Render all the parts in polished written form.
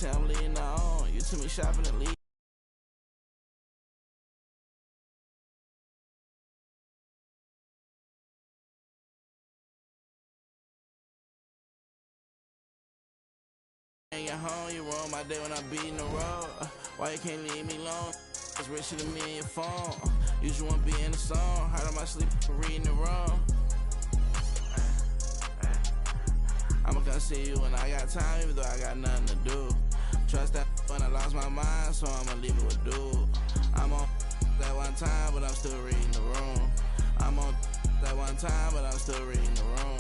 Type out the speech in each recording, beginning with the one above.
say I'm leading on. You took me shopping and leave. And you're home, you roll my day when I'm beating the road. Why you can't leave me alone? It's richer than me and your phone. You just wanna be in the song. Hard on my sleep for reading the wrong. I'ma come see you when I got time, even though I got nothing to do. Trust that when I lost my mind, so I'ma leave it with dude. I'm on that one time, but I'm still reading the room. I'm on that one time, but I'm still reading the room.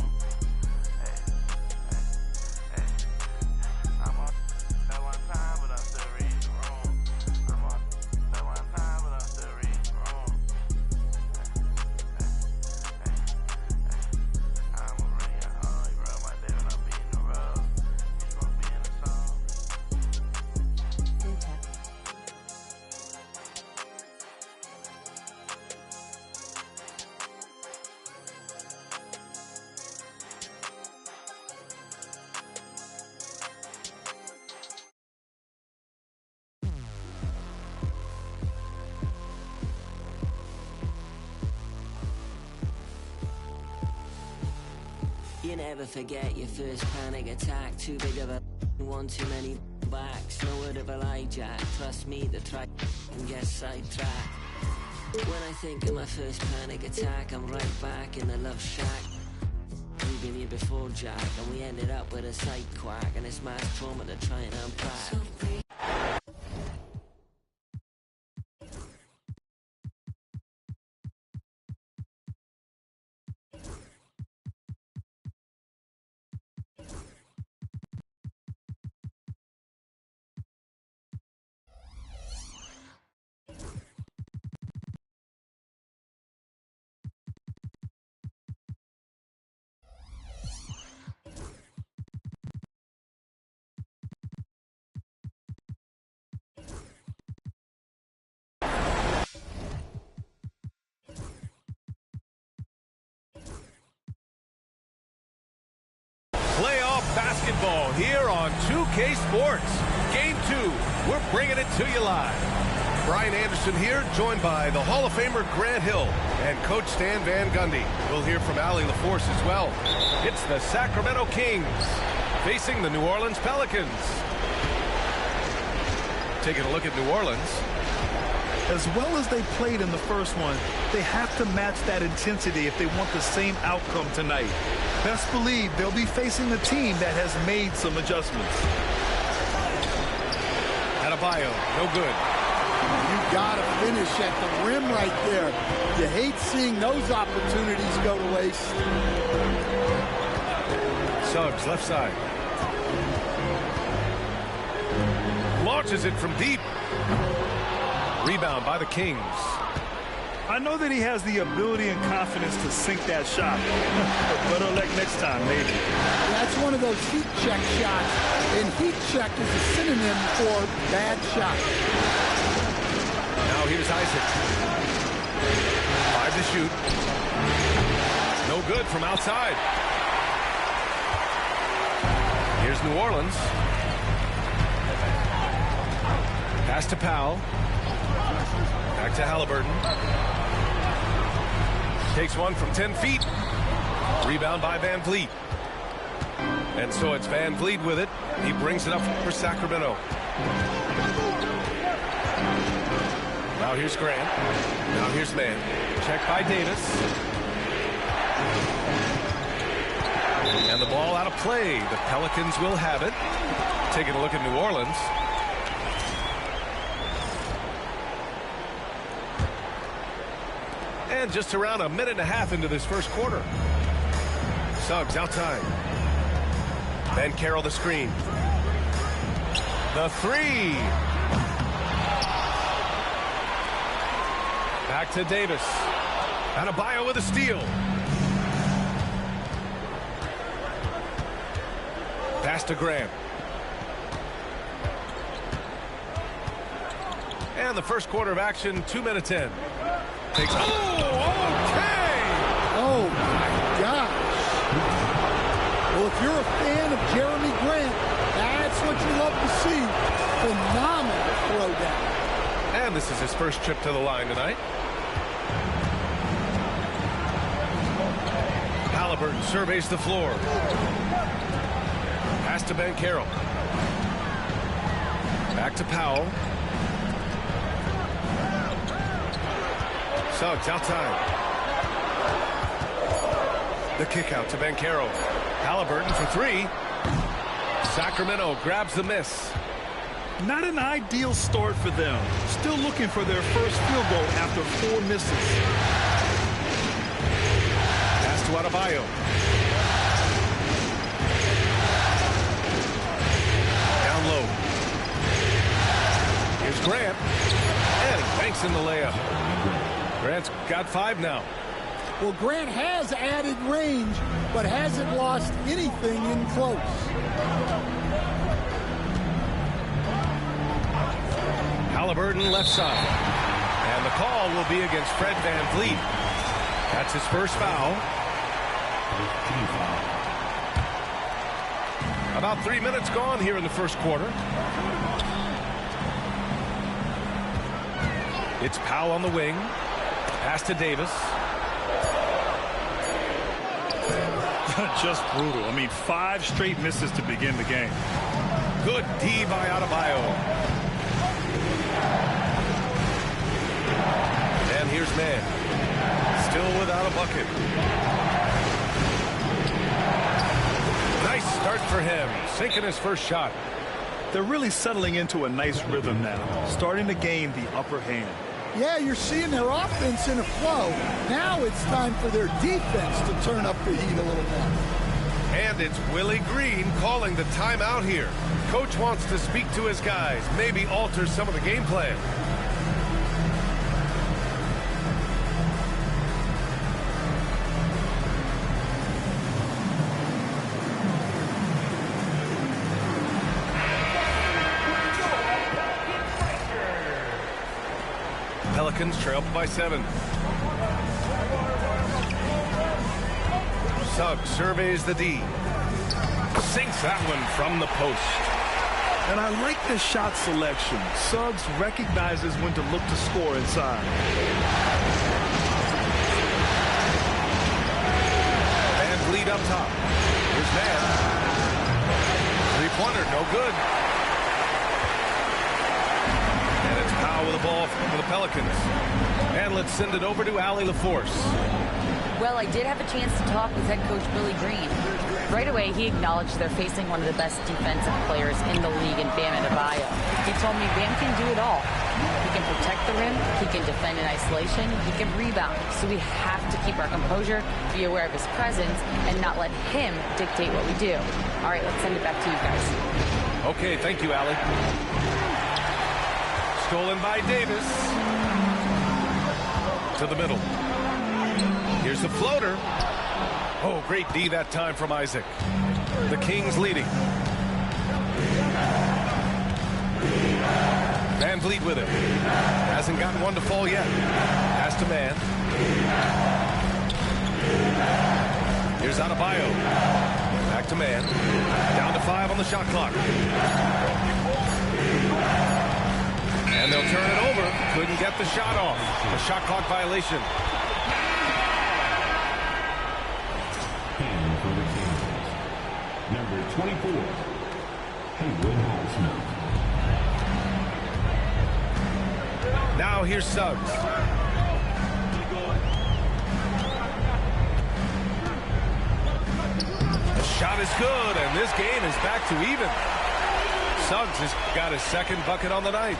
You never forget your first panic attack. Too big of a one, too many backs. No word of a lie, Jack. Trust me, the track can get sidetracked. When I think of my first panic attack, I'm right back in the love shack. We've been here before, Jack, and we ended up with a side quack. And it's mass trauma to try and unpack. Playoff basketball here on 2K Sports. Game 2, we're bringing it to you live. Brian Anderson here, joined by the Hall of Famer Grant Hill and Coach Stan Van Gundy. We'll hear from Allie LaForce as well. It's the Sacramento Kings facing the New Orleans Pelicans. Taking a look at New Orleans. As well as they played in the first one, they have to match that intensity if they want the same outcome tonight. Best believe they'll be facing a team that has made some adjustments. Adebayo, no good. You gotta finish at the rim right there. You hate seeing those opportunities go to waste. Suggs, left side. Launches it from deep. Rebound by the Kings. I know that he has the ability and confidence to sink that shot. Better luck next time, maybe. That's one of those heat check shots, and heat check is a synonym for bad shot. Now here's Isaac. 5 to shoot. No good from outside. Here's New Orleans. Pass to Powell. Back to Halliburton. Takes one from 10 feet. Rebound by Van Vliet. And so it's Van Vliet with it. He brings it up for Sacramento. Now here's Grant. Now here's Mann. Check by Davis. And the ball out of play. The Pelicans will have it. Taking a look at New Orleans. And just around a minute and a half into this first quarter. Suggs outside. Ben Carroll the screen. The three. Back to Davis. Adebayo with a steal. Pass to Grant. And the first quarter of action, 2 minutes in. Takes. Oh, okay! Oh, my gosh. Well, if you're a fan of Jeremy Grant, that's what you love to see. and this is his first trip to the line tonight. Halliburton surveys the floor. Pass to Banchero. Back to Powell. Suggs outside. The kick out to Banchero. Halliburton for three. Sacramento grabs the miss. Not an ideal start for them. Still looking for their first field goal after 4 misses. Pass to Adebayo. Down low. Here's Grant. And he banks in the layup. Grant's got 5 now. Well, Grant has added range, but hasn't lost anything in close. Halliburton left side. And the call will be against Fred VanVleet. That's his first foul. About 3 minutes gone here in the first quarter. It's Powell on the wing. Pass to Davis. Just brutal. I mean, 5 straight misses to begin the game. Good D by Adebayo. And here's Mann. Still without a bucket. Nice start for him. Sinking his first shot. They're really settling into a nice rhythm now. Starting to gain the upper hand. Yeah, you're seeing their offense in a flow. Now it's time for their defense to turn up the heat a little more. And it's Willie Green calling the timeout here. Coach wants to speak to his guys, maybe alter some of the game plan. Pelicans trail by 7. Suggs surveys the D. Sinks that one from the post. And I like the shot selection. Suggs recognizes when to look to score inside. VanVleet up top. Here's Mann. Three-pointer, no good. With the ball for the Pelicans. And let's send it over to Allie LaForce. Well, I did have a chance to talk with head coach Willie Green. Right away, he acknowledged they're facing one of the best defensive players in the league in Bam Adebayo. He told me Bam can do it all. He can protect the rim, he can defend in isolation, he can rebound. So we have to keep our composure, be aware of his presence, and not let him dictate what we do. All right, let's send it back to you guys. Okay, thank you, Allie. Stolen by Davis. To the middle. Here's the floater. Oh, great D that time from Isaac. The Kings leading. VanVleet with it. Hasn't gotten one to fall yet. Pass to Mann. Here's Adebayo. Back to Mann. Down to 5 on the shot clock. And they'll turn it over. Couldn't get the shot off. A shot clock violation. And for the Kings, number 24, Haywood Highsmith. Now here's Suggs. The shot is good, and this game is back to even. Suggs has got his second bucket on the night.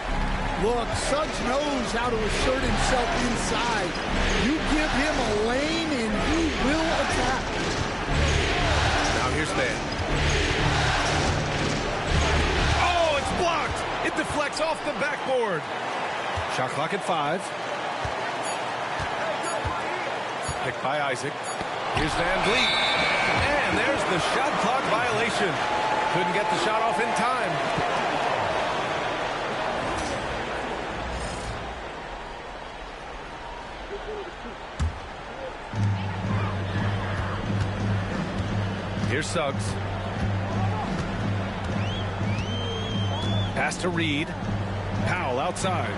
Look, Suggs knows how to assert himself inside. You give him a lane and he will attack. Now here's Mann. Oh, it's blocked. It deflects off the backboard. Shot clock at 5. Picked by Isaac. Here's VanVleet. And there's the shot clock violation. Couldn't get the shot off in time. Here's Suggs. Pass to Reed. Powell outside.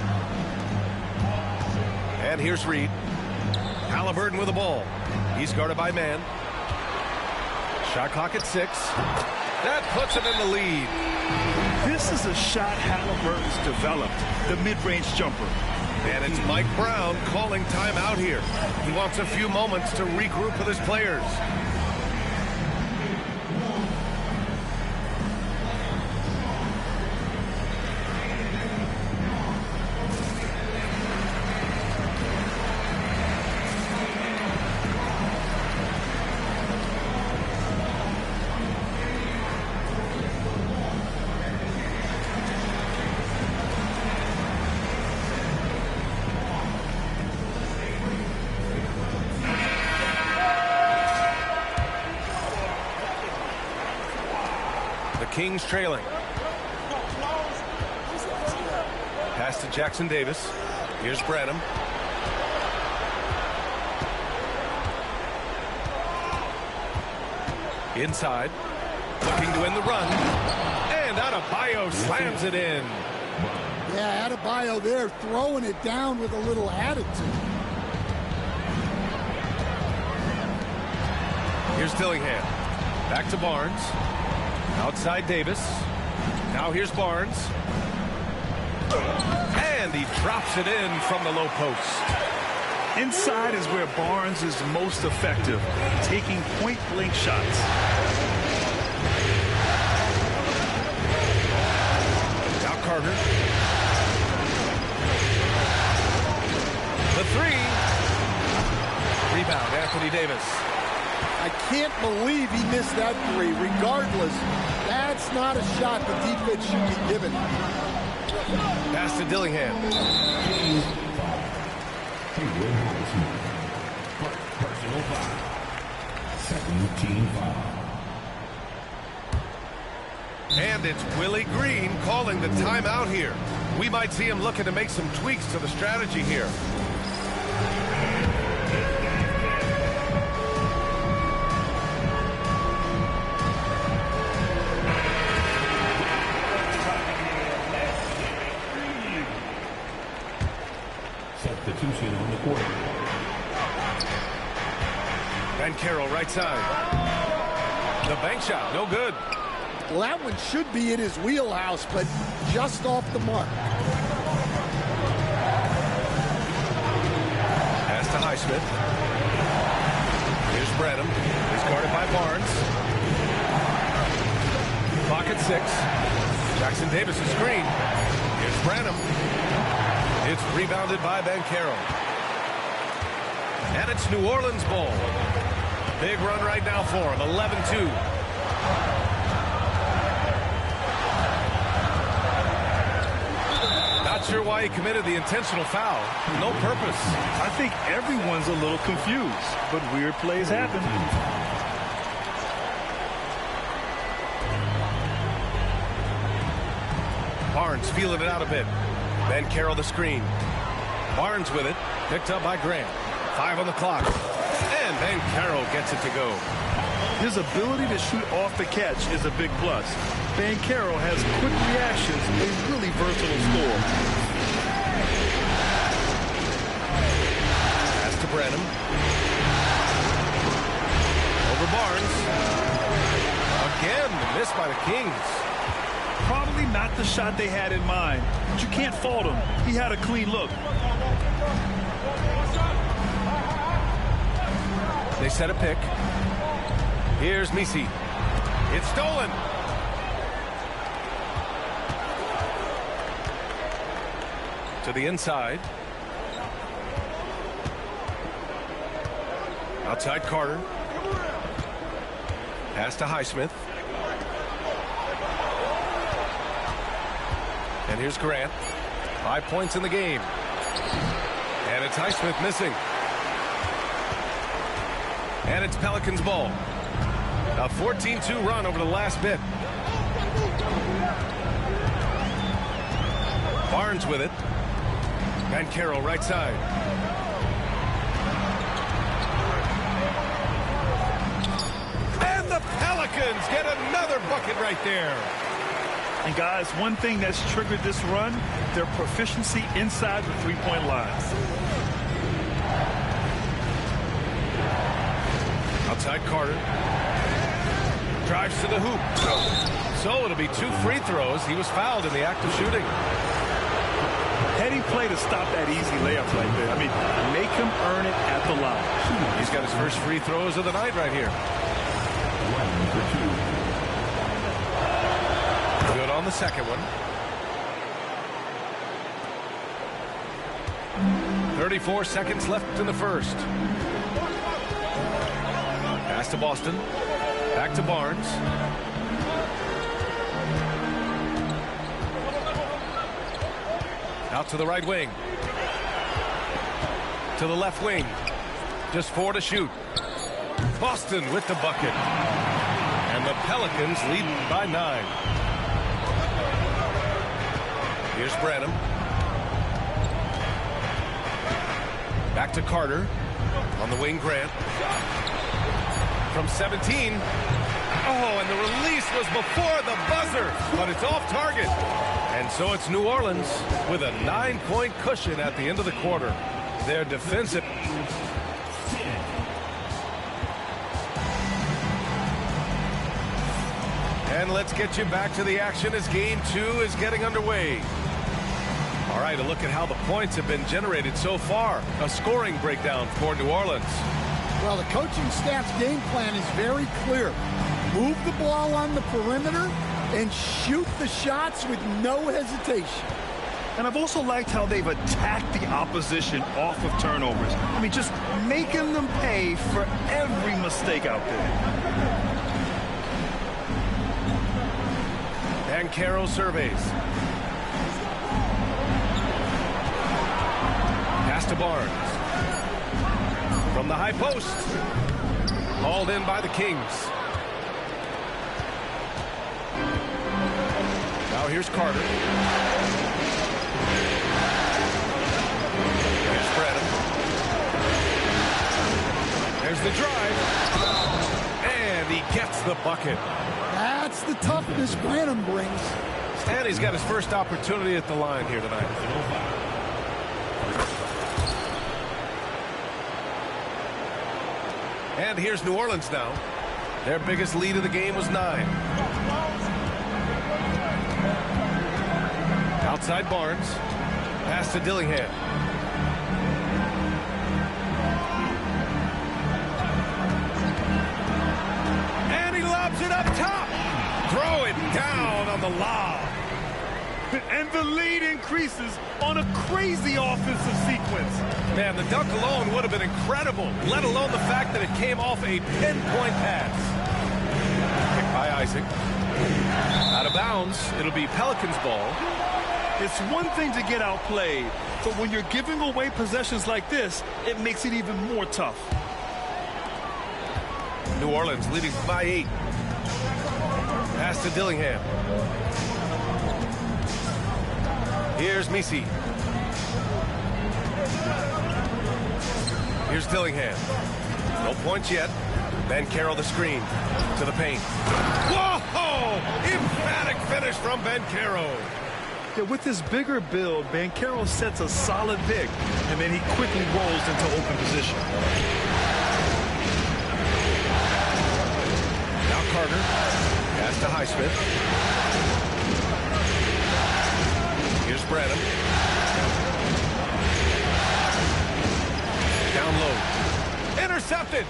And here's Reed. Halliburton with the ball. He's guarded by man. Shot clock at 6. That puts him in the lead. This is a shot Halliburton's developed, the mid-range jumper. And it's Mike Brown calling timeout here. He wants a few moments to regroup with his players. Kings trailing. Pass to Jackson Davis. Here's Branham. Inside. Looking to win the run. And Adebayo slams it in. Yeah, Adebayo there throwing it down with a little attitude. Here's Dillingham. Back to Barnes. Outside Davis. Now here's Barnes. And he drops it in from the low post. Inside is where Barnes is most effective, taking point-blank shots. Now Carter. The 3. Rebound, Anthony Davis. I can't believe he missed that 3. Regardless, that's not a shot the defense should be given. Pass to Dillingham. Personal foul. Second team foul. And it's Willie Green calling the timeout here. We might see him looking to make some tweaks to the strategy here. Substitution on the court. Ben Carroll right side. The bank shot, no good. Well, that one should be in his wheelhouse, but just off the mark. Pass to Highsmith. Here's Branham. He's guarded by Barnes. Clock at 6. Jackson Davis' screen. Here's Branham. It's rebounded by Ben Carroll. And it's New Orleans ball. Big run right now for him. 11-2. Not sure why he committed the intentional foul. No purpose. I think everyone's a little confused, but weird plays happen. Barnes feeling it out a bit. Ben Carroll the screen. Barnes with it. Picked up by Grant. 5 on the clock. And Ben Carroll gets it to go. His ability to shoot off the catch is a big plus. Ben Carroll has quick reactions, a really versatile scorer. Pass to Branham. Over Barnes. Again, the miss by the Kings. Probably not the shot they had in mind, but you can't fault him. He had a clean look. They set a pick. Here's Misi. It's stolen. To the inside. Outside Carter. Pass to Highsmith. And here's Grant. 5 points in the game. And it's Highsmith missing. And it's Pelicans ball. A 14-2 run over the last bit. Barnes with it. Ben Carroll right side. And the Pelicans get another bucket right there. And guys, one thing that's triggered this run, their proficiency inside the three-point line. Outside Carter. Drives to the hoop. So it'll be 2 free throws. He was fouled in the act of shooting. Heady play to stop that easy layup like that. I mean, make him earn it at the line. He's got his first free throws of the night right here. Good on the second one. 34 seconds left in the first. Pass to Boston. Back to Barnes. Out to the right wing. To the left wing. Just 4 to shoot. Boston with the bucket. And the Pelicans lead by 9. Here's Branham. Back to Carter. On the wing, Grant. From 17. Oh, and the release was before the buzzer, but it's off target. And so it's New Orleans with a 9-point cushion at the end of the quarter. Their defensive. And let's get you back to the action as game 2 is getting underway. All right, a look at how the points have been generated so far. A scoring breakdown for New Orleans. Well, the coaching staff's game plan is very clear. Move the ball on the perimeter and shoot the shots with no hesitation. And I've also liked how they've attacked the opposition off of turnovers. I mean, just making them pay for every mistake out there. And Caro surveys. Pass to Barnes. From the high post. Hauled in by the Kings. Now here's Carter. There's Branham. There's the drive. And he gets the bucket. That's the toughness Branham brings. And he's got his first opportunity at the line here tonight. And here's New Orleans now. Their biggest lead of the game was 9. Outside Barnes. Pass to Dillingham. And he lobs it up top. Throw it down on the lob. And the lead increases on a crazy offensive sequence. Man, the dunk alone would have been incredible, let alone the fact that it came off a pinpoint pass. Picked by Isaac. Out of bounds, it'll be Pelicans ball. It's one thing to get outplayed, but when you're giving away possessions like this, it makes it even more tough. New Orleans leading by 8. Pass to Dillingham. Here's Misi. Here's Dillingham. No points yet. Then Carroll the screen to the paint. Whoa! Emphatic finish from Banchero. Yeah, with his bigger build, Banchero sets a solid pick, and then he quickly rolls into open position. Now Carter. Pass to Highsmith. Here's Branham. Down low. Intercepted.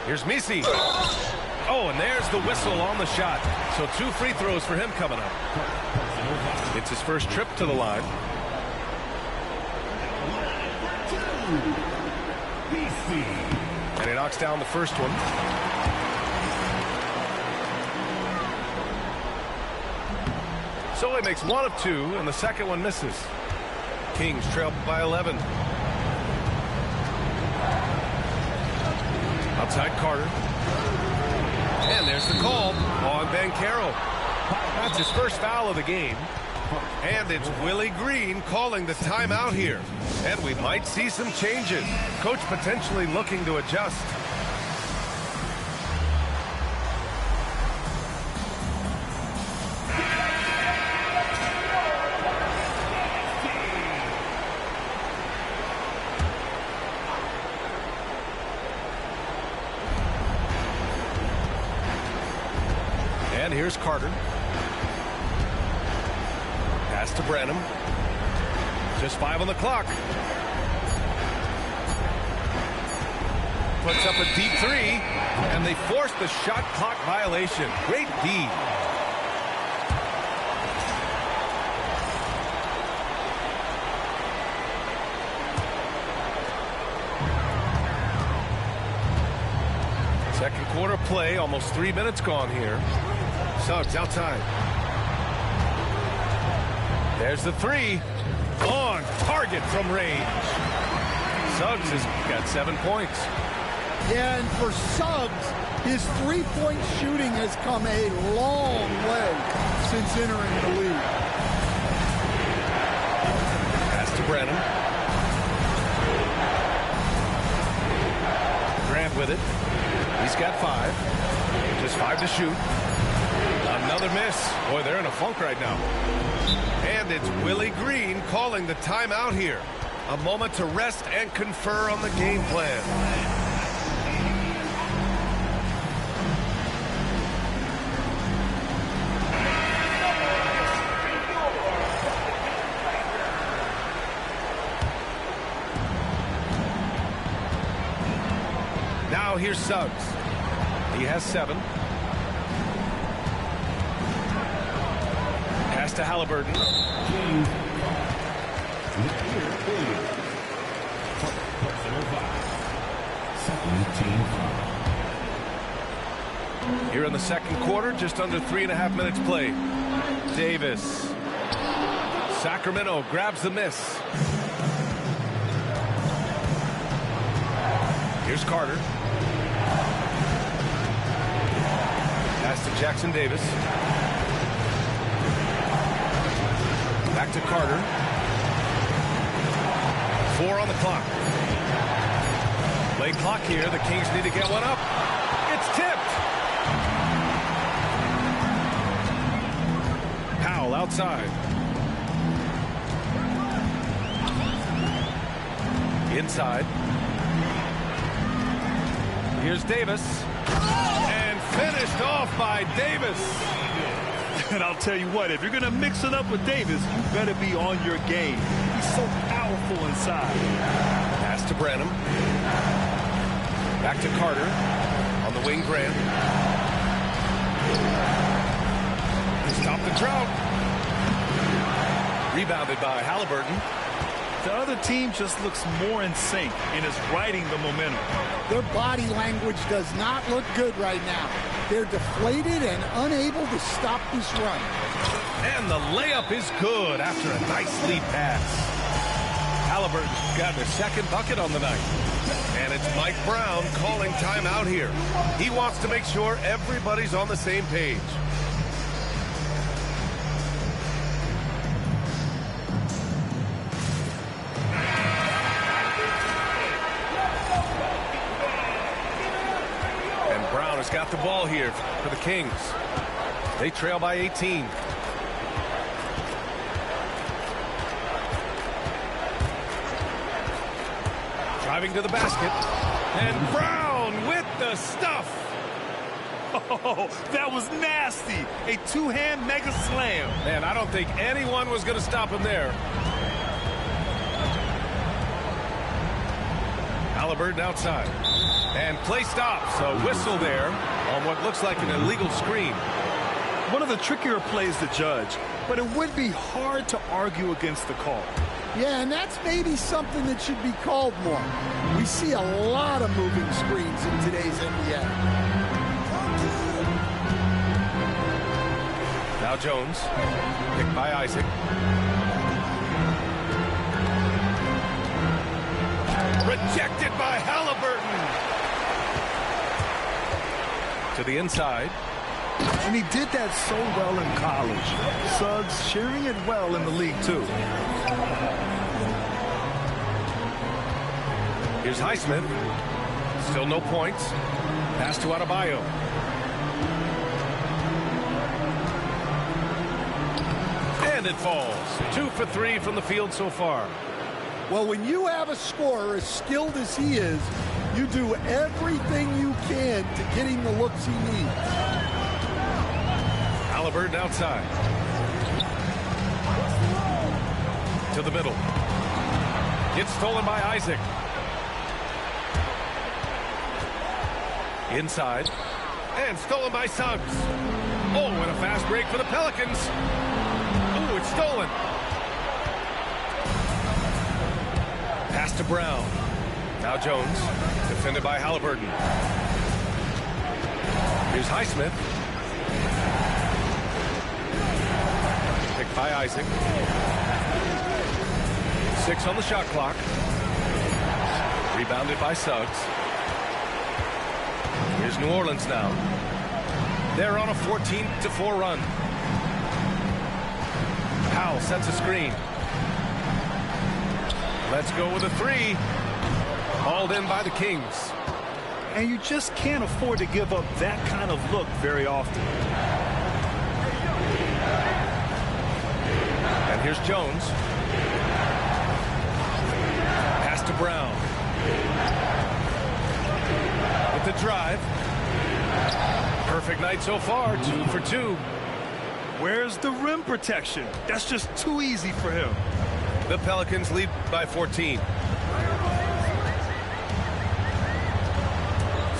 Here's Misi. Oh, and there's the whistle on the shot. So 2 free throws for him coming up. It's his first trip to the line. And he knocks down the first one. So he makes 1 of 2, and the second one misses. Kings trail by 11. Outside Carter. And there's the call on Banchero. That's his first foul of the game. And it's Willie Green calling the timeout here. And we might see some changes. Coach potentially looking to adjust. And here's Carter. Pass to Branham. Just 5 on the clock. Puts up a deep 3, and they force the shot clock violation. Great D. Second quarter play, almost 3 minutes gone here. Suggs outside. There's the 3. On target from range. Suggs has got 7 points. Yeah, and for Suggs, his three-point shooting has come a long way since entering the league. Pass to Brennan. Grant with it. He's got 5. Just 5 to shoot. Another miss. Boy, they're in a funk right now. And it's Willie Green calling the timeout here. A moment to rest and confer on the game plan. Now here's Suggs. He has 7. Pass to Halliburton. Here in the second quarter, just under 3.5 minutes played. Davis. Sacramento grabs the miss. Here's Carter. Pass to Jackson Davis. Back to Carter. 4 on the clock. Play clock here. The Kings need to get one up. It's tipped. Powell outside. Inside. Here's Davis. And finished off by Davis. And I'll tell you what, if you're going to mix it up with Davis, you better be on your game. He's so powerful inside. Pass to Branham. Back to Carter. On the wing, Grant. Stop the drought. Rebounded by Halliburton. The other team just looks more in sync and is riding the momentum. Their body language does not look good right now. They're deflated and unable to stop this run. And the layup is good after a nice lead pass. Halliburton got their second bucket on the night. And it's Mike Brown calling timeout here. He wants to make sure everybody's on the same page. Has got the ball here for the Kings. They trail by 18. Driving to the basket. And Brown with the stuff. Oh, that was nasty. A two-hand mega slam. Man, I don't think anyone was going to stop him there. Halliburton outside. And play stops. A whistle there on what looks like an illegal screen. One of the trickier plays to judge, but it would be hard to argue against the call. Yeah, and that's maybe something that should be called more. We see a lot of moving screens in today's NBA. Now Jones, picked by Isaac. Rejected by Halliburton. To the inside. And he did that so well in college. Suggs sharing it well in the league, too. Here's Highsmith. Still no points. Pass to Adebayo. And it falls. 2 for 3 from the field so far. Well, when you have a scorer as skilled as he is, you do everything you can to get him the looks he needs. Halliburton outside. To the middle. It's stolen by Isaac. Inside. And stolen by Suggs. Oh, and a fast break for the Pelicans. Oh, it's stolen. Pass to Brown. Now Jones. Defended by Halliburton. Here's Highsmith. Picked by Isaac. 6 on the shot clock. Rebounded by Suggs. Here's New Orleans now. They're on a 14-4 run. Powell sets a screen. Let's go with a 3. Hauled in by the Kings. And you just can't afford to give up that kind of look very often. And here's Jones. Pass to Brown. With the drive. Perfect night so far, 2 for 2. Where's the rim protection? That's just too easy for him. The Pelicans lead by 14.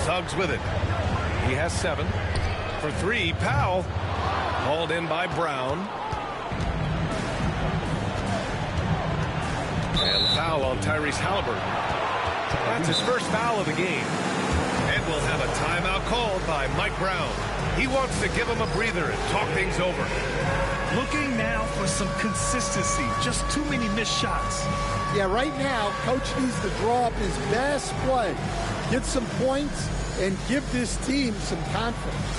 Suggs with it. He has 7. For 3, Powell. Hauled in by Brown. And foul on Tyrese Halliburton. That's his first foul of the game. And we'll have a timeout called by Mike Brown. He wants to give him a breather and talk things over. Looking now for some consistency. Just too many missed shots. Yeah, right now, Coach needs to draw up his best play, get some points, and give this team some confidence.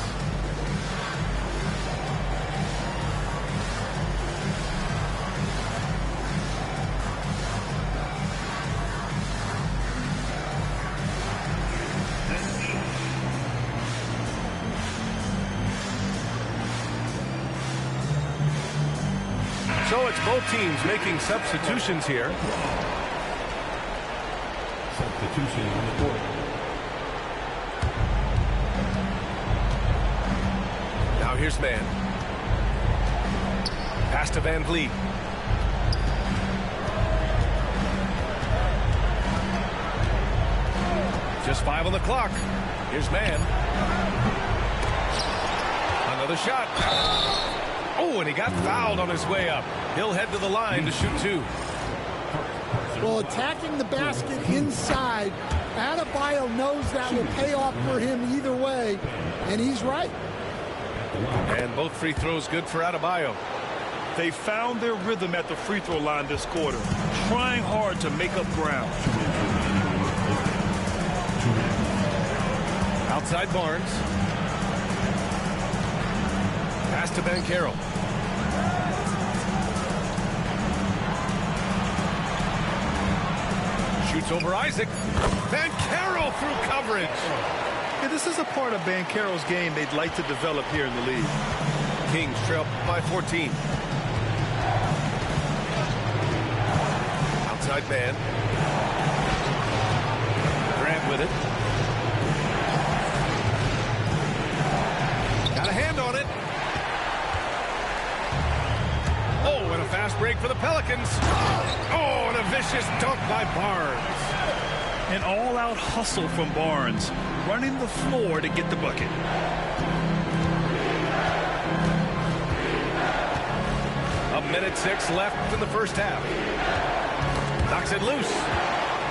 So it's both teams making substitutions here. Substitution on the court. Now here's Man. Pass to Van Vliet. Just 5 on the clock. Here's Man. Another shot. Oh, and he got fouled on his way up. He'll head to the line to shoot 2. Well, attacking the basket inside, Adebayo knows that will pay off for him either way, and he's right. And both free throws good for Adebayo. They found their rhythm at the free throw line this quarter, trying hard to make up ground. Outside Barnes. Pass to Banchero. Shoots over Isaac. Banchero through coverage. Yeah, this is a part of Banchero's game they'd like to develop here in the league. Kings trail by 14. Outside man. Grant with it. Got a hand on it. Oh, and a fast break for the Pelicans. Oh, and a vicious dunk by Barnes. An all-out hustle from Barnes, running the floor to get the bucket. A minute 6 left in the first half. Knocks it loose.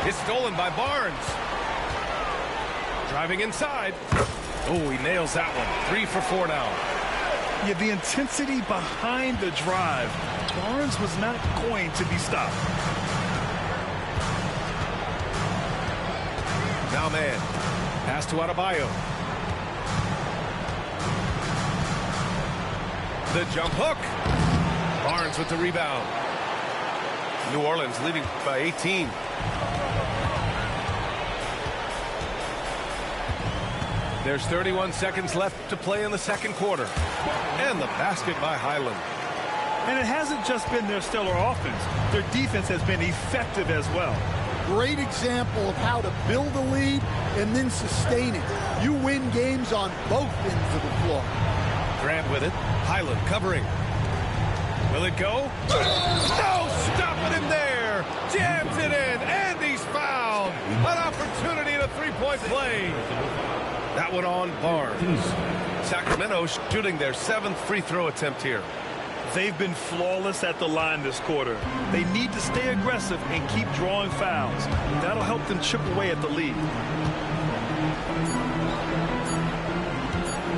It's stolen by Barnes. Driving inside. Oh, he nails that one. 3 for 4 now. Yeah, the intensity behind the drive. Barnes was not going to be stopped. Now man. Pass to Adebayo. The jump hook. Barnes with the rebound. New Orleans leading by 18. There's 31 seconds left to play in the second quarter. And the basket by Highland. And it hasn't just been their stellar offense. Their defense has been effective as well. Great example of how to build a lead and then sustain it. You win games on both ends of the floor. Grant with it. Highland covering. Will it go? No! Stop it in there! Jams it in, and he's fouled! An opportunity at a three-point play. That one on Barnes. Sacramento shooting their 7th free throw attempt here. They've been flawless at the line this quarter. They need to stay aggressive and keep drawing fouls. That'll help them chip away at the lead.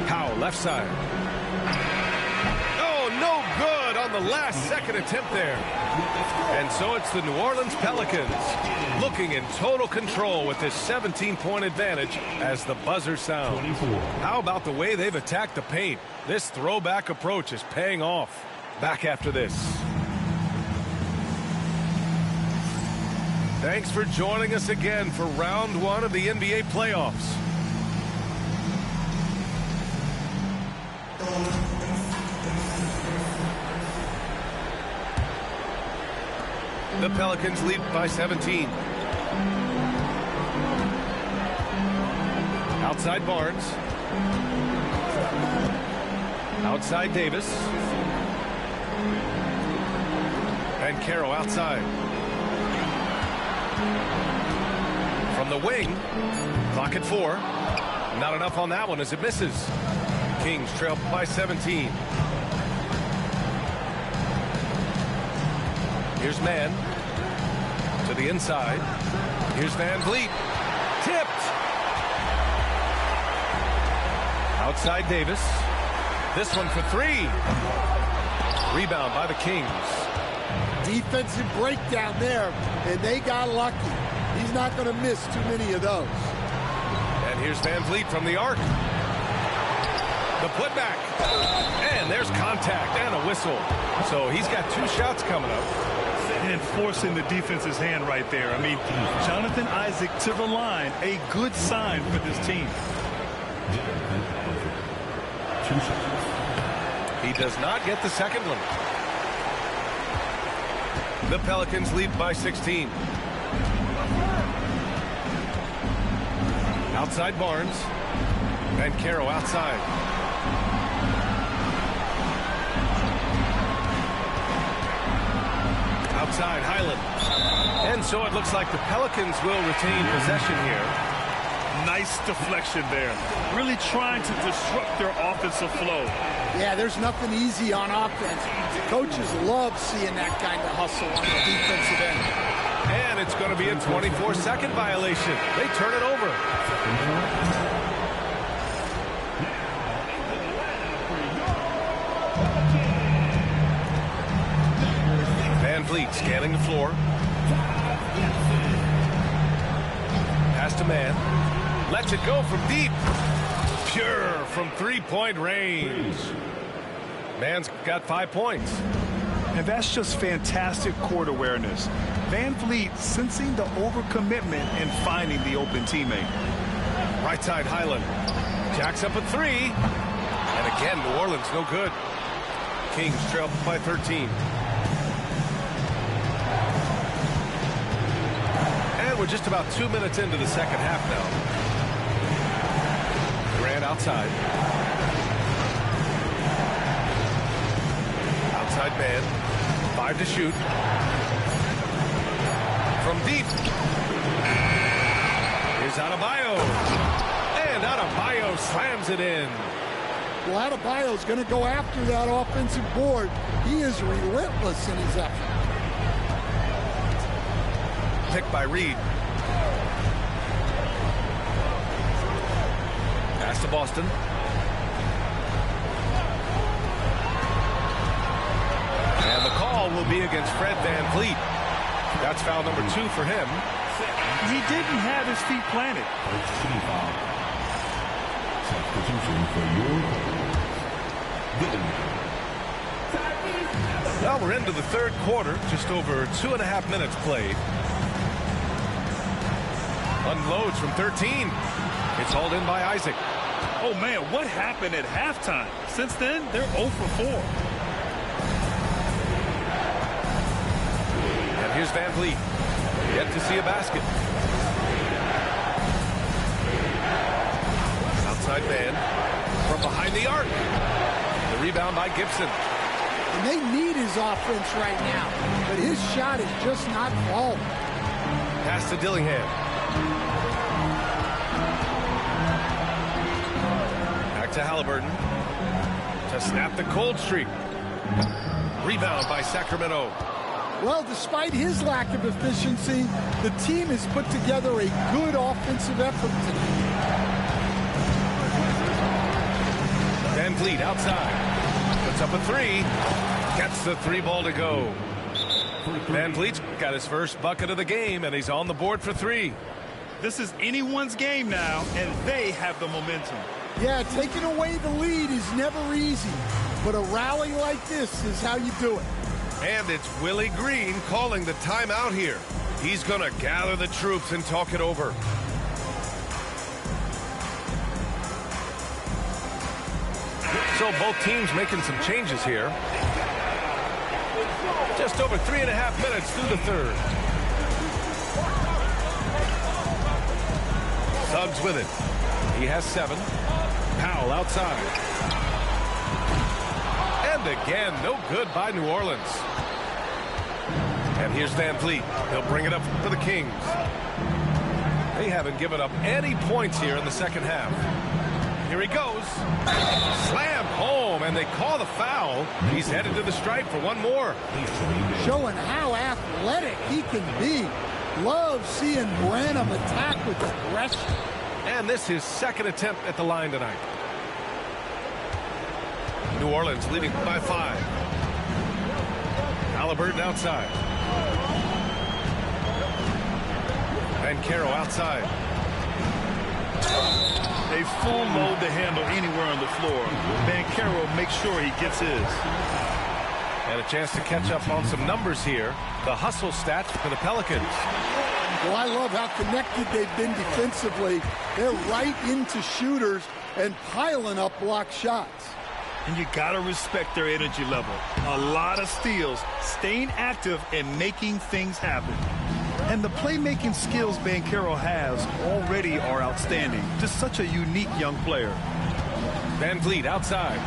Powell, left side. Oh, no good on the last second attempt there. And so it's the New Orleans Pelicans looking in total control with this 17-point advantage as the buzzer sounds. How about the way they've attacked the paint? This throwback approach is paying off. Back after this. Thanks for joining us again for round 1 of the NBA playoffs. The Pelicans lead by 17. Outside Barnes. Outside Davis. And Caro outside. From the wing. Clock at 4. Not enough on that one as it misses. Kings trail by 17. Here's Mann. To the inside. Here's Van Vliet. Tipped. Outside Davis. This one for 3. Rebound by the Kings. Defensive breakdown there, and they got lucky. He's not going to miss too many of those. And here's Van Vliet from the arc. The putback. And there's contact and a whistle. So he's got 2 shots coming up. And forcing the defense's hand right there. I mean, Jonathan Isaac to the line. A good sign for this team. He does not get the second one. The Pelicans lead by 16. Outside Barnes. And Caro outside. Outside Highland. And so it looks like the Pelicans will retain possession here. Nice deflection there. Really trying to disrupt their offensive flow. Yeah, there's nothing easy on offense. Coaches love seeing that kind of hustle on the defensive end. And it's going to be a 24-second violation. They turn it over. Van Vliet scanning the floor. Pass to Mann. Lets it go from deep. Pure from 3-point range. Mann's got 5 points. And that's just fantastic court awareness. Van Vliet sensing the overcommitment and finding the open teammate. Right side Highland. Jacks up at 3. And again, New Orleans no good. Kings trail by 13. And we're just about 2 minutes into the second half now. Grant outside. Outside man. 5 to shoot. From deep. Here's Adebayo. And Adebayo slams it in. Well, Adebayo's going to go after that offensive board. He is relentless in his effort. Picked by Reed. Pass to Boston. And the call will be against Fred Van Vliet. That's foul number 2 for him. He didn't have his feet planted. Substitution for your Well, we're into the third quarter. Just over 2.5 minutes played. Unloads from 13. It's hauled in by Isaac. Oh, man, what happened at halftime? Since then, they're 0 for 4. And here's Van Vliet. Yet to see a basket. Outside man. From behind the arc. Rebound by Gibson. And they need his offense right now, but his shot is just not falling. Pass to Dillingham. Back to Halliburton to snap the cold streak. Rebound by Sacramento. Well, despite his lack of efficiency, the team has put together a good offensive effort tonight. Van Vliet outside. Puts up a three. Gets the three ball to go. Van Vliet's got his first bucket of the game, and he's on the board for three. This is anyone's game now, and they have the momentum. Yeah, taking away the lead is never easy, but a rally like this is how you do it. And it's Willie Green calling the timeout here. He's going to gather the troops and talk it over. So both teams making some changes here. Just over 3.5 minutes through the third. Suggs with it. He has 7. Powell outside. And again, no good by New Orleans. And here's Van Vliet. He'll bring it up for the Kings. They haven't given up any points here in the second half. Here he goes. Slammed home, and they call the foul. He's headed to the stripe for one more. Showing how athletic he can be. Love seeing Branham attack with aggression. And this is his second attempt at the line tonight. New Orleans leading by 5. Halliburton outside. And Caro outside. They full load the handle anywhere on the floor. Caro makes sure he gets his. And a chance to catch up on some numbers here. The hustle stats for the Pelicans. Well, I love how connected they've been defensively. They're right into shooters and piling up block shots. And you got to respect their energy level. A lot of steals, staying active and making things happen. And the playmaking skills Caro has already are outstanding. Just such a unique young player. Van Vliet outside.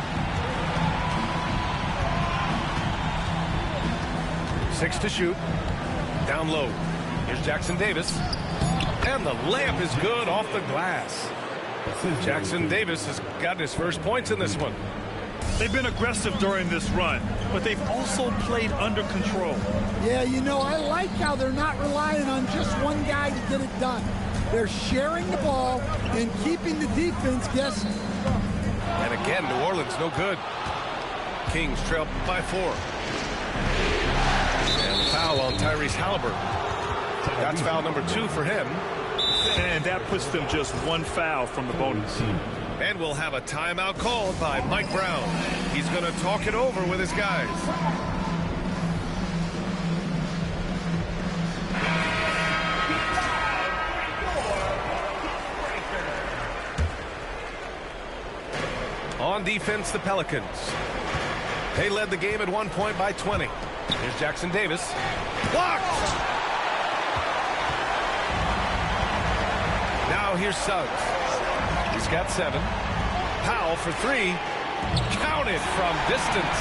6 to shoot. Down low. Here's Jackson Davis. And the layup is good off the glass. Jackson Davis has gotten his first points in this one. They've been aggressive during this run, but they've also played under control. Yeah, you know, I like how they're not relying on just one guy to get it done. They're sharing the ball and keeping the defense guessing. And again, New Orleans no good. Kings trail by 4. And the foul on Tyrese Halliburton. That's foul number 2 for him. And that puts them just 1 foul from the bonus. And we'll have a timeout called by Mike Brown. He's going to talk it over with his guys. On defense, the Pelicans. They led the game at one point by 20. Here's Jackson Davis. Blocked! Now here's Suggs. He's got 7. Powell for 3. Counted from distance.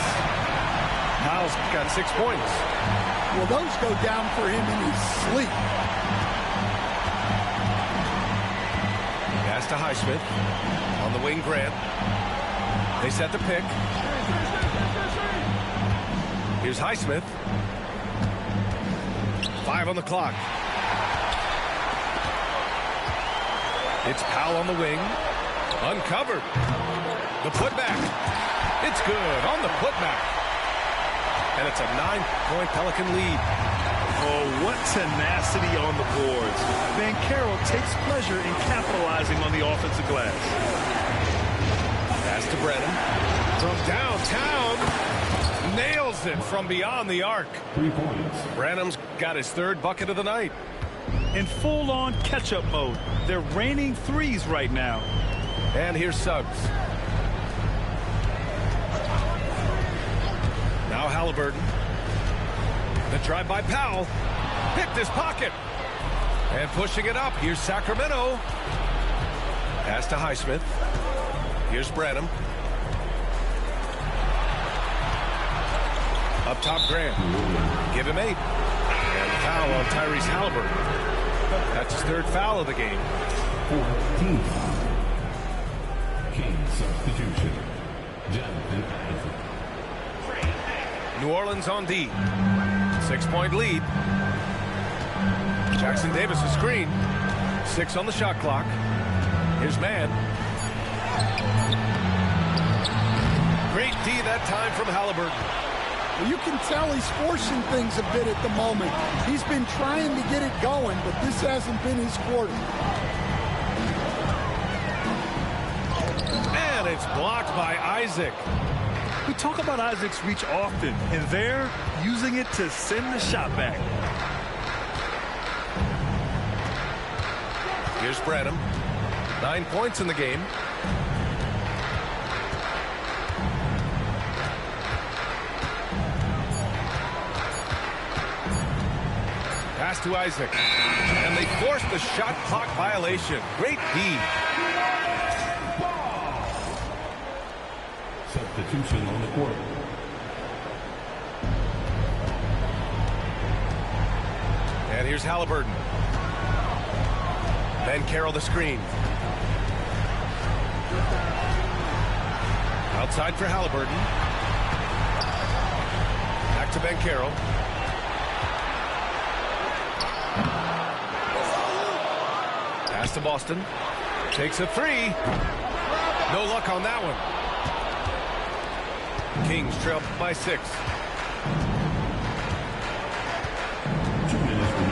Powell's got 6 points. Well, those go down for him in his sleep. Pass to Highsmith. On the wing, Grant. They set the pick. Here's Highsmith. 5 on the clock. It's Powell on the wing. Uncovered. The putback. It's good on the putback. And it's a 9-point Pelican lead. Oh, what tenacity on the boards. Caro takes pleasure in capitalizing on the offensive glass. Pass to Brennan. From downtown. Nails it from beyond the arc. 3 points. Branham's got his 3rd bucket of the night. In full-on catch-up mode. They're raining threes right now. And here's Suggs. Now Halliburton. The drive by Powell. Picked his pocket. And pushing it up. Here's Sacramento. Pass to Highsmith. Here's Branham. Up top, Grant. Give him 8. And foul on Tyrese Halliburton. That's his 3rd foul of the game. 14 foul. King substitution. Jonathan Isaac. New Orleans on D. 6-point lead. Jackson Davis a screen. 6 on the shot clock. Here's Man. Great D that time from Halliburton. Well, you can tell he's forcing things a bit at the moment. He's been trying to get it going, but this hasn't been his quarter. And it's blocked by Isaac. We talk about Isaac's reach often, and they're using it to send the shot back. Here's Branham. 9 points in the game. Pass to Isaac. And they force the shot clock violation. Great D. Substitution on the court. And here's Halliburton. Ben Carroll the screen. Outside for Halliburton. Back to Ben Carroll. Pass to Boston. Takes a 3. No luck on that one. Kings trail by 6.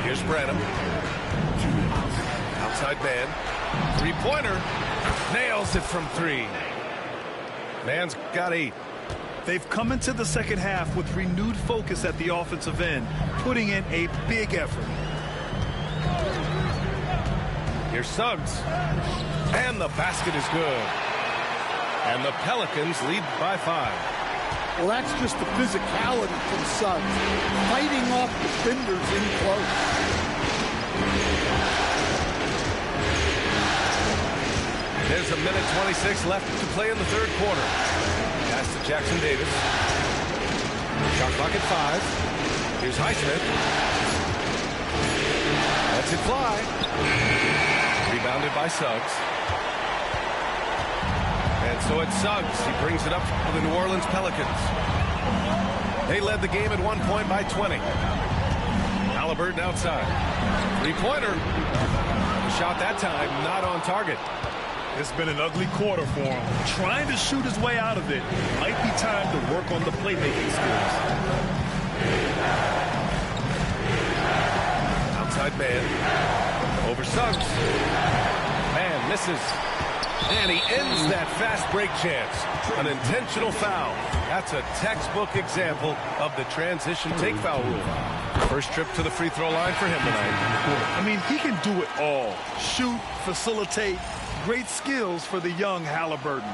Here's Branham. Outside man. 3-pointer. Nails it from 3. Man's got 8. They've come into the second half with renewed focus at the offensive end, putting in a big effort. Here's Suggs. And the basket is good. And the Pelicans lead by 5. Well, that's just the physicality from Suggs, fighting off defenders in close. There's a minute 26 left to play in the 3rd quarter. Pass to Jackson Davis. Shot clock at 5. Here's Highsmith. Lets it fly. Rebounded by Suggs. And so it's Suggs. He brings it up for the New Orleans Pelicans. They led the game at 1 point by 20. Halliburton outside. 3-pointer. Shot that time, not on target. It's been an ugly quarter for him. Trying to shoot his way out of it. Might be time to work on the playmaking skills. Outside man. Over Suggs. Man misses. And he ends that fast break chance. An intentional foul. That's a textbook example of the transition take foul rule. First trip to the free throw line for him tonight. I mean, he can do it all. Shoot, facilitate. Great skills for the young Halliburton.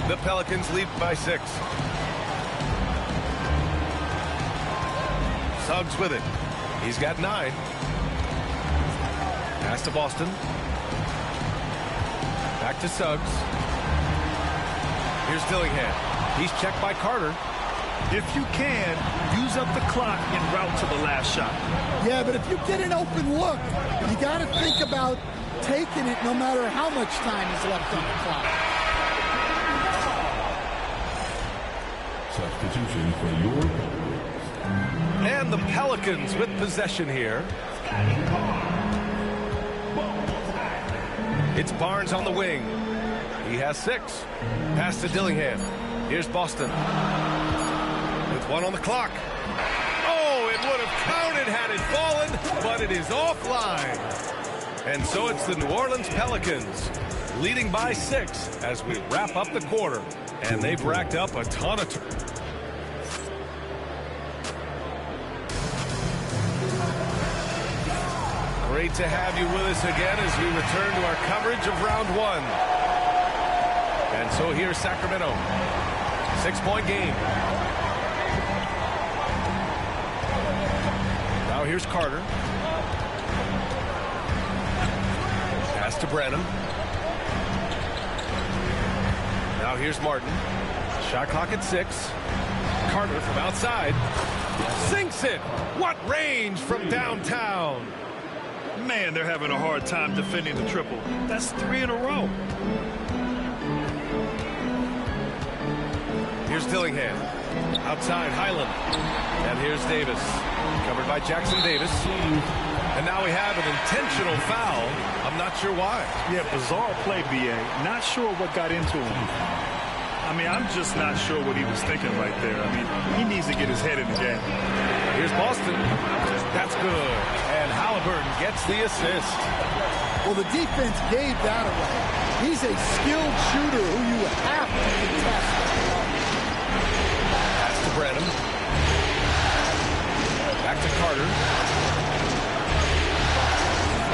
The Pelicans lead by 6. Suggs with it. He's got 9. Pass to Boston. Back to Suggs. Here's Dillingham. He's checked by Carter. If you can, use up the clock en route to the last shot. Yeah, but if you get an open look, you got to think about taking it no matter how much time is left on the clock. Substitution for your... And the Pelicans with possession here. It's Barnes on the wing. He has 6. Pass to Dillingham. Here's Boston. With 1 on the clock. Oh, it would have counted had it fallen, but it is offline. And so it's the New Orleans Pelicans leading by 6 as we wrap up the quarter. And they've racked up a ton of... Great to have you with us again as we return to our coverage of round 1. And so here's Sacramento. 6-point game. Now here's Carter. Pass to Branham. Now here's Martin. Shot clock at 6. Carter from outside. Sinks it. What range from downtown. Man, they're having a hard time defending the triple. That's 3 in a row. Here's Dillingham. Outside, Highland. And here's Davis. Covered by Jackson Davis. And now we have an intentional foul. I'm not sure why. Yeah, bizarre play, B.A. Not sure what got into him. I mean, I'm just not sure what he was thinking right there. I mean, he needs to get his head in the game. Here's Boston. That's good. And Halliburton gets the assist. Well, the defense gave that away. He's a skilled shooter who you have to contest. Pass to Branham. Back to Carter.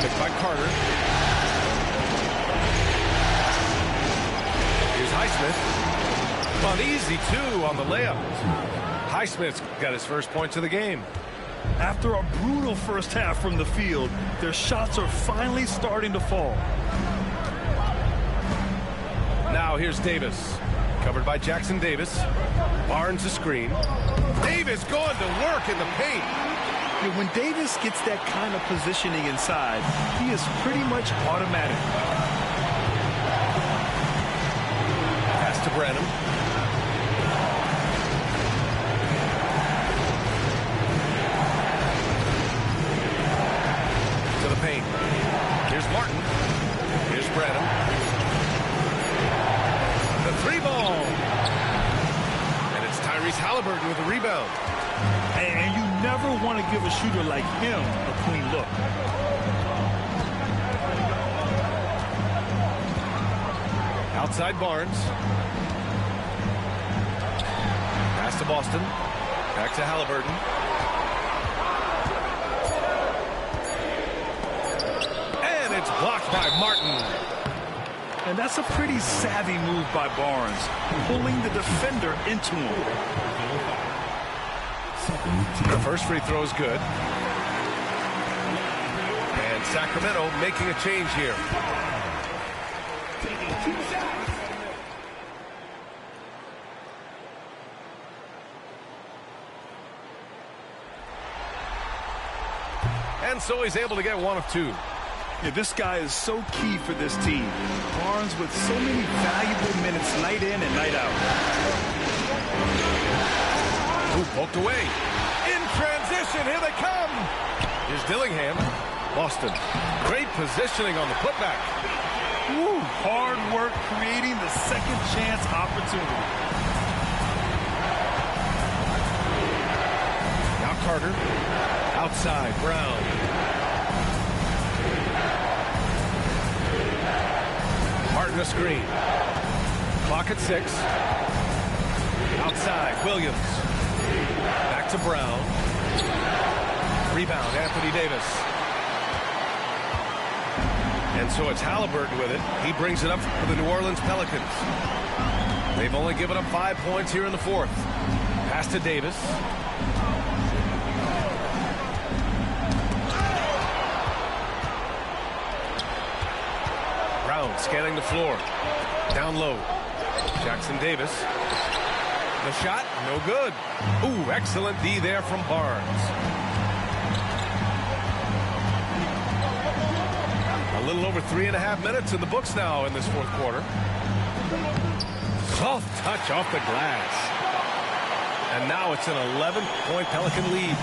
Picked by Carter. Here's Highsmith. Uneasy, too, on the layup. Highsmith's got his first points of the game. After a brutal first half from the field, their shots are finally starting to fall. Now here's Davis. Covered by Jackson Davis. Barnes a screen. Davis going to work in the paint. Yeah, when Davis gets that kind of positioning inside, he is pretty much automatic. Pass to Branham. To the paint. Here's Martin. Here's Branham. The 3-ball. And it's Tyrese Halliburton with the rebound. And you never want to give a shooter like him a clean look. Outside Barnes. Pass to Boston. Back to Halliburton. And it's blocked by Martin. And that's a pretty savvy move by Barnes, pulling the defender into him. The first free throw is good. And Sacramento making a change here. And so he's able to get one of 2. Yeah, this guy is so key for this team. Barnes with so many valuable minutes night in and night out. Ooh, poked away. In transition, here they come. Here's Dillingham. Boston. Great positioning on the putback. Woo, hard work creating the second chance opportunity. Now Carter. Outside, Brown. Martin a screen. Clock at 6. Outside, Williams. Back to Brown. Rebound, Anthony Davis. And so it's Halliburton with it. He brings it up for the New Orleans Pelicans. They've only given up 5 points here in the 4th. Pass to Davis. Brown scanning the floor. Down low. Jackson Davis. The shot, no good. Ooh, excellent D there from Barnes. A little over 3.5 minutes in the books now in this 4th quarter. Soft touch off the glass. And now it's an 11-point Pelican lead.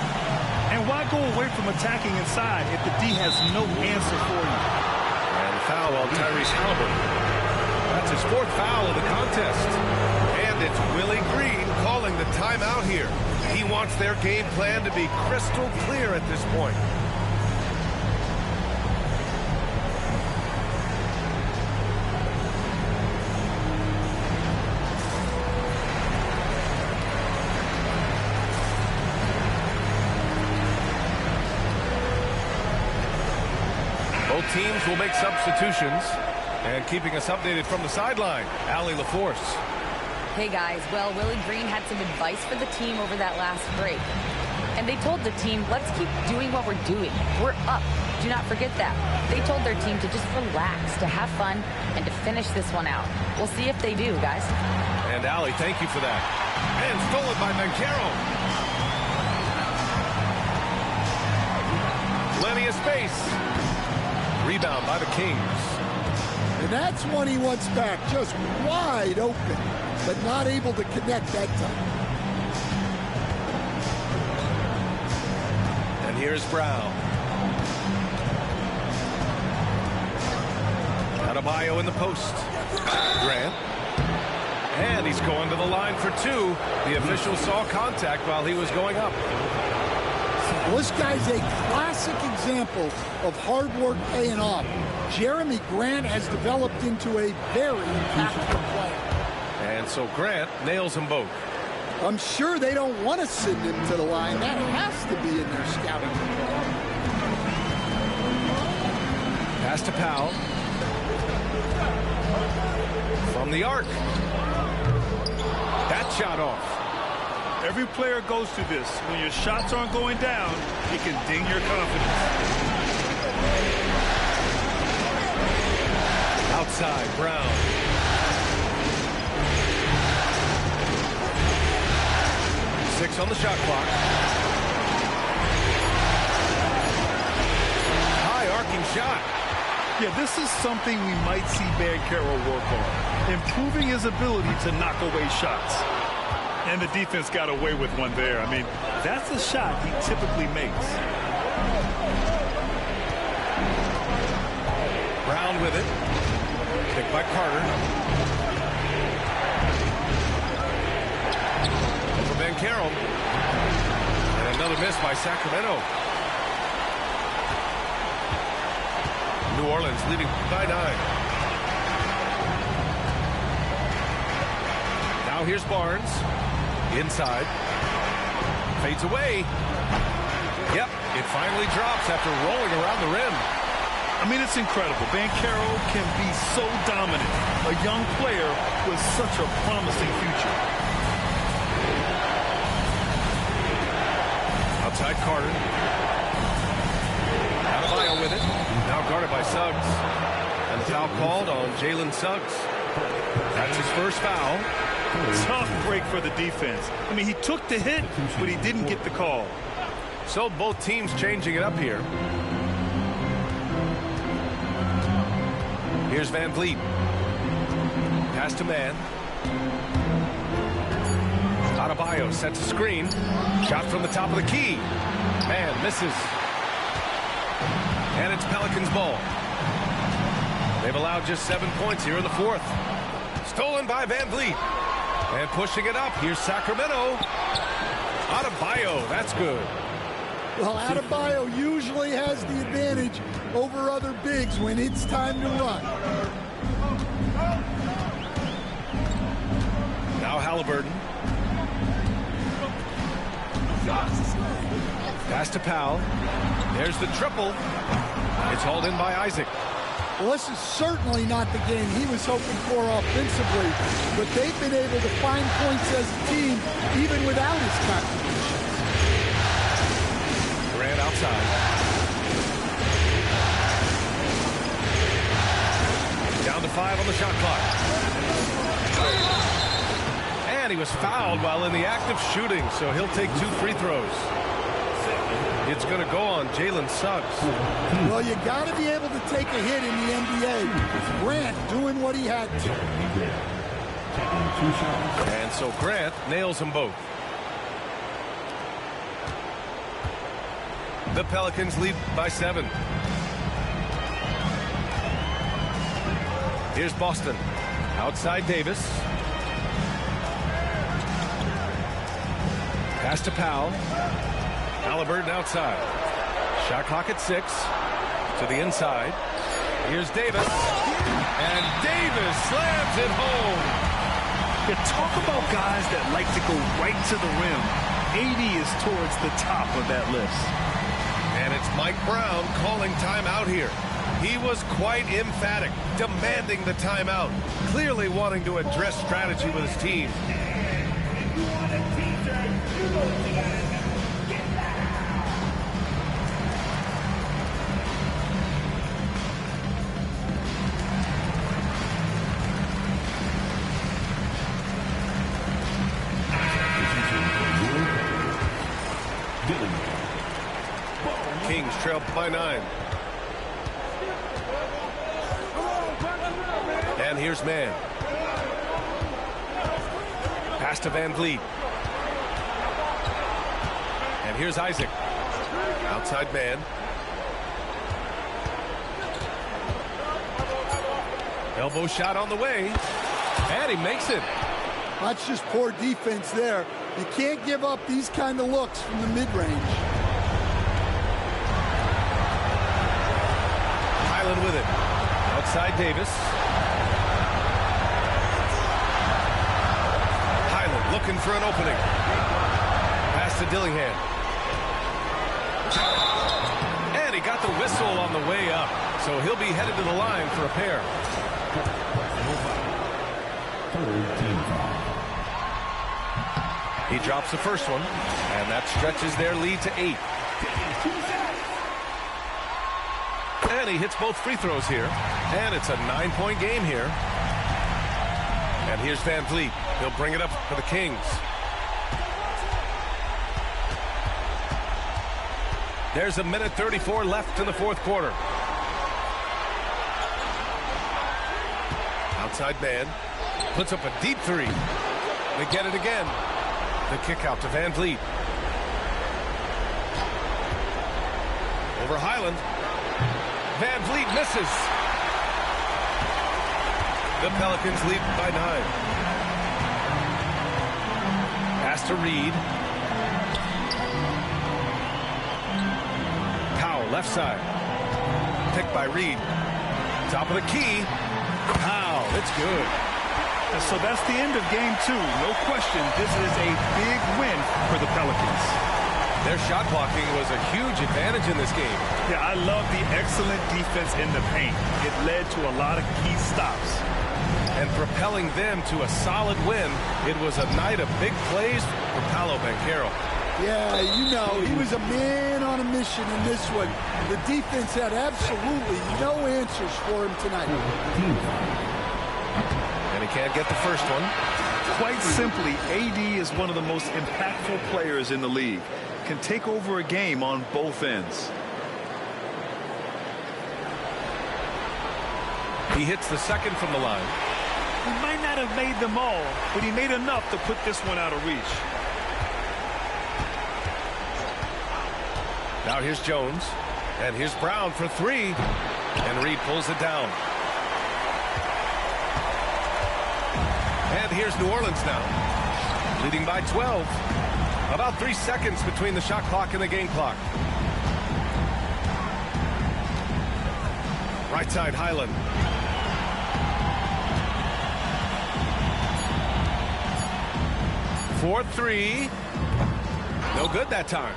And why go away from attacking inside if the D has no answer for you? And foul on Tyrese Halliburton. That's his 4th foul of the contest. And it's Willie Green calling the timeout here. He wants their game plan to be crystal clear at this point. Both teams will make substitutions. And keeping us updated from the sideline, Allie LaForce. Hey guys, well, Willie Green had some advice for the team over that last break. And they told the team, let's keep doing what we're doing. We're up. Do not forget that. They told their team to just relax, to have fun, and to finish this one out. We'll see if they do, guys. And Ali, thank you for that. And stolen by Bencaro. Plenty of space. Rebound by the Kings. And that's one he wants back, just wide open, but not able to connect that time. And here's Brown. Adebayo in the post. Grant. And he's going to the line for two. The official saw contact while he was going up. Well, this guy's a classic example of hard work paying off. Jeremy Grant has developed into a very impactful player. And so Grant nails them both. I'm sure they don't want to send him to the line. That has to be in their scouting report. Pass to Powell. From the arc. That shot off. Every player goes through this. When your shots aren't going down, it can ding your confidence. Outside, Brown. Six on the shot clock. High arcing shot. Yeah, this is something we might see Benvenuti work on. Improving his ability to knock away shots. And the defense got away with one there. I mean, that's a shot he typically makes. Brown with it. Picked by Carter. For Bencaro. And another miss by Sacramento. New Orleans leading by 9. Now here's Barnes. Inside. Fades away. Yep, it finally drops after rolling around the rim. I mean, it's incredible. Benvenuti can be so dominant. A young player with such a promising future. Outside Carter. Adebayo with it. Now guarded by Suggs. And the foul called on Jalen Suggs. That's his first foul. Tough break for the defense. I mean, he took the hit, but he didn't get the call. So both teams changing it up here. Here's Van Vliet. Pass to man. Adebayo sets a screen. Shot from the top of the key. Man misses. And it's Pelicans ball. They've allowed just 7 points here in the fourth. Stolen by Van Vliet. And pushing it up. Here's Sacramento. Adebayo. That's good. Well, Adebayo usually has the advantage over other bigs when it's time to run. Now Halliburton. Pass to Powell. There's the triple. It's hauled in by Isaac. Well, this is certainly not the game he was hoping for offensively, but they've been able to find points as a team even without his contribution. Grant outside. Down to 5 on the shot clock. And he was fouled while in the act of shooting, so he'll take 2 free throws. It's going to go on Jalen Suggs. Well, you got to be able to take a hit in the NBA. Grant doing what he had to. And so Grant nails them both. The Pelicans lead by 7. Here's Boston. Outside Davis. Pass to Powell. Halliburton outside. Shot clock at 6. To the inside. Here's Davis. And Davis slams it home. Yeah, talk about guys that like to go right to the rim. 80 is towards the top of that list. And it's Mike Brown calling timeout here. He was quite emphatic, demanding the timeout, clearly wanting to address strategy with his team. trail by 9. And here's Man. Pass to Van Vliet. And here's Isaac. Outside Man. Elbow shot on the way. And he makes it. That's just poor defense there. You can't give up these kind of looks from the mid-range. Highland with it. Outside Davis. Highland looking for an opening. Pass to Dillingham. And he got the whistle on the way up. So he'll be headed to the line for a pair. He drops the first one, and that stretches their lead to 8. And he hits both free throws here, and it's a 9-point game here. And here's Van Vliet. He'll bring it up for the Kings. There's a minute 34 left in the fourth quarter. Outside Man puts up a deep three. They get it again. The kick out to Van Vliet. Over Highland. Van Vliet misses. The Pelicans lead by 9. Pass to Reed. Powell left side. Picked by Reed. Top of the key. Powell. It's good. And so that's the end of game 2. No question, this is a big win for the Pelicans. Their shot blocking was a huge advantage in this game. Yeah, I love the excellent defense in the paint. It led to a lot of key stops. And propelling them to a solid win, it was a night of big plays for Paolo Banchero. Yeah, you know, he was a man on a mission in this one. The defense had absolutely no answers for him tonight. And he can't get the first one. Quite simply, AD is one of the most impactful players in the league. Can take over a game on both ends. He hits the second from the line. He might not have made them all, but he made enough to put this one out of reach. Now here's Jones. And here's Brown for 3. And Reed pulls it down. And here's New Orleans now, leading by 12. About 3 seconds between the shot clock and the game clock. Right side, Highland. For 3. No good that time.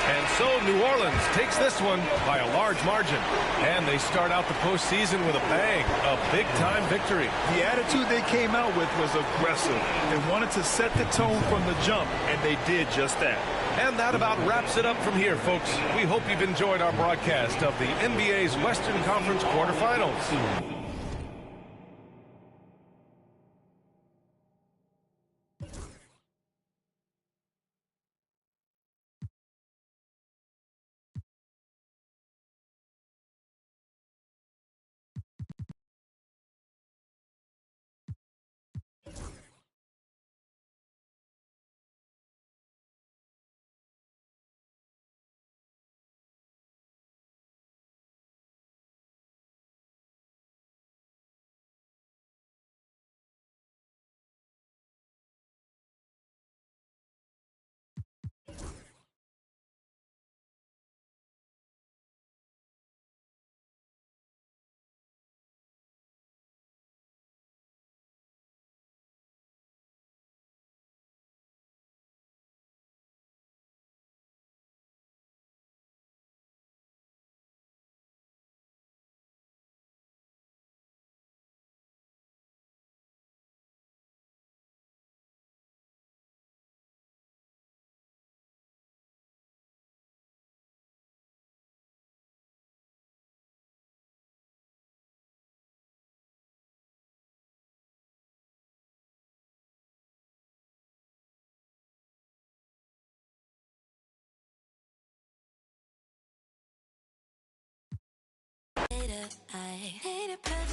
And so New Orleans takes this one by a large margin. And they start out the postseason with a bang, a big-time victory. The attitude they came out with was aggressive. They wanted to set the tone from the jump, and they did just that. And that about wraps it up from here, folks. We hope you've enjoyed our broadcast of the NBA's Western Conference quarterfinals. I hate it perfect.